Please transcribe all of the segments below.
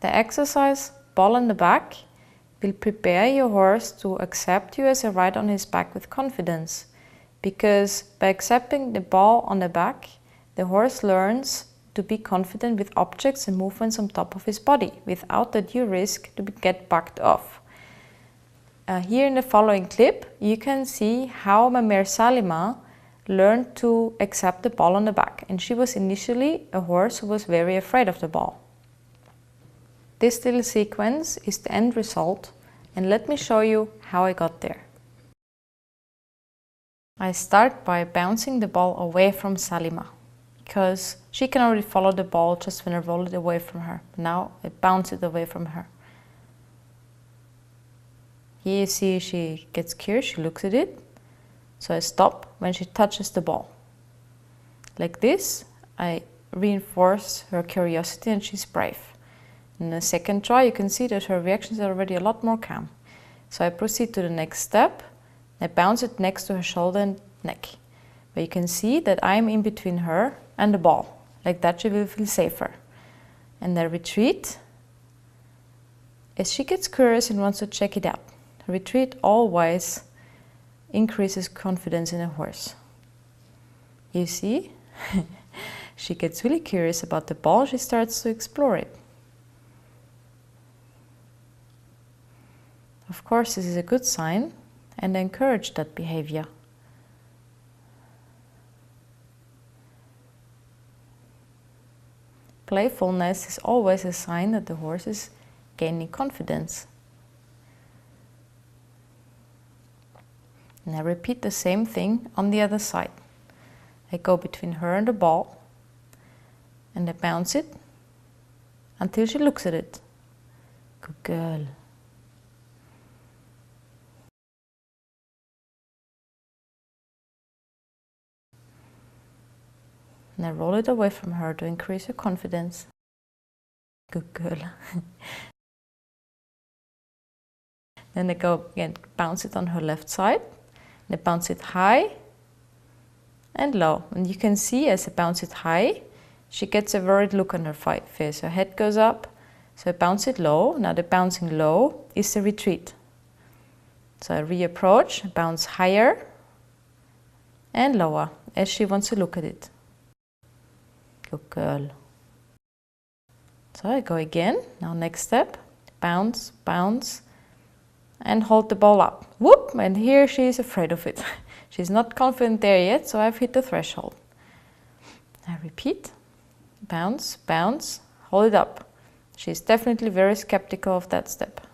The exercise ball on the back will prepare your horse to accept you as a rider on his back with confidence, because by accepting the ball on the back, the horse learns to be confident with objects and movements on top of his body without the due risk to get bucked off. Here in the following clip, you can see how my mare Salima learned to accept the ball on the back, and she was initially a horse who was very afraid of the ball. This little sequence is the end result, and let me show you how I got there. I start by bouncing the ball away from Salima, because she can already follow the ball just when I roll it away from her. Now I bounce it away from her. Here you see she gets curious, she looks at it. So I stop when she touches the ball. Like this, I reinforce her curiosity and she's brave. In the second try, you can see that her reactions are already a lot more calm. So I proceed to the next step. I bounce it next to her shoulder and neck. But you can see that I'm in between her and the ball. Like that she will feel safer. And I retreat as she gets curious and wants to check it out. Retreat always increases confidence in a horse. You see, she gets really curious about the ball, she starts to explore it. Of course, this is a good sign, and I encourage that behavior. Playfulness is always a sign that the horse is gaining confidence. And I repeat the same thing on the other side. I go between her and the ball, and I bounce it until she looks at it. Good girl. And I roll it away from her to increase her confidence. Good girl. Then I go again, bounce it on her left side. And I bounce it high and low. And you can see as I bounce it high, she gets a worried look on her face. Her head goes up. So I bounce it low. Now the bouncing low is the retreat. So I reapproach, bounce higher and lower as she wants to look at it. Good girl. So I go again. Now next step, bounce, bounce, and hold the ball up. Whoop! And here she is afraid of it. She's not confident there yet, so I've hit the threshold. I repeat, bounce, bounce, hold it up. She's definitely very skeptical of that step.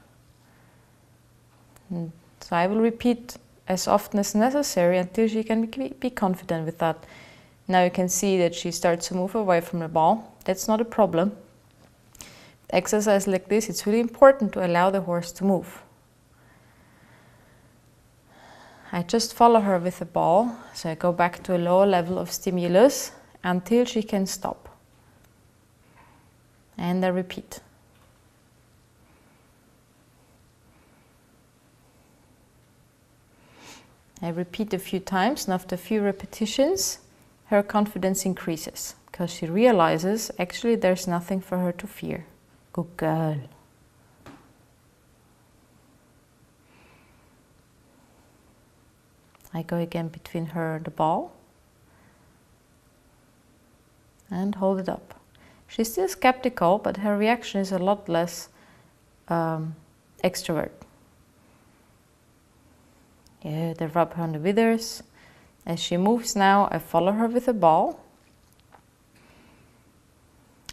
And so I will repeat as often as necessary until she can be confident with that. Now you can see that she starts to move away from the ball. That's not a problem. Exercise like this, it's really important to allow the horse to move. I just follow her with the ball, so I go back to a lower level of stimulus until she can stop. And I repeat. I repeat a few times, and after a few repetitions, her confidence increases because she realizes actually there's nothing for her to fear. Good girl. I go again between her and the ball and hold it up. She's still skeptical, but her reaction is a lot less extrovert. Yeah, they rub her on the withers. As she moves now, I follow her with the ball.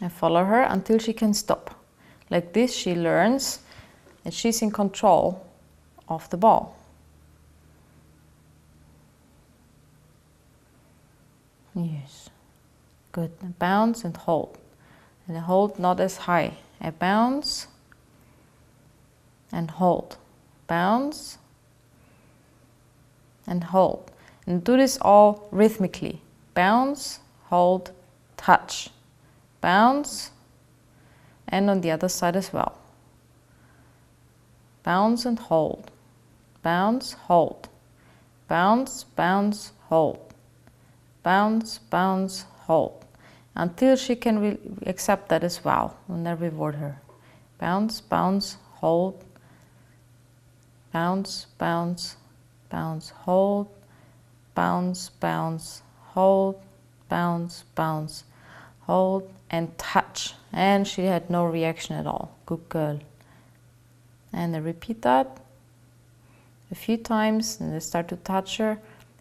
I follow her until she can stop. Like this, she learns that she's in control of the ball. Yes, good. I bounce and hold. And I hold not as high. I bounce and hold. Bounce and hold. And do this all rhythmically. Bounce, hold, touch. Bounce, and on the other side as well. Bounce and hold. Bounce, hold. Bounce, bounce, hold. Bounce, bounce, hold. Until she can accept that as well, and I reward her. bounce, bounce, hold, bounce, bounce, bounce, hold, bounce, bounce, hold, bounce, bounce, hold, and touch. And she had no reaction at all. Good girl. And I repeat that a few times, and I start to touch her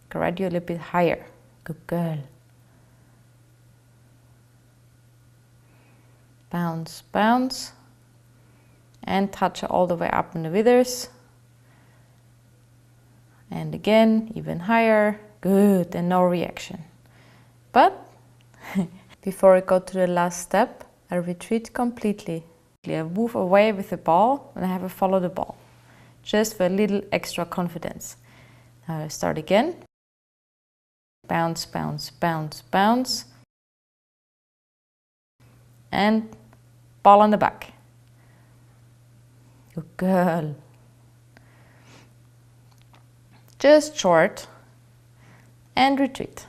gradually a bit higher. Good girl. Bounce, bounce, and touch her all the way up in the withers. And again, even higher. Good, and no reaction. But before I go to the last step, I retreat completely. I move away with the ball and I have her follow the ball, just for a little extra confidence. Now I start again. Bounce, bounce, bounce, bounce. And ball on the back. Good girl. Just short and retreat.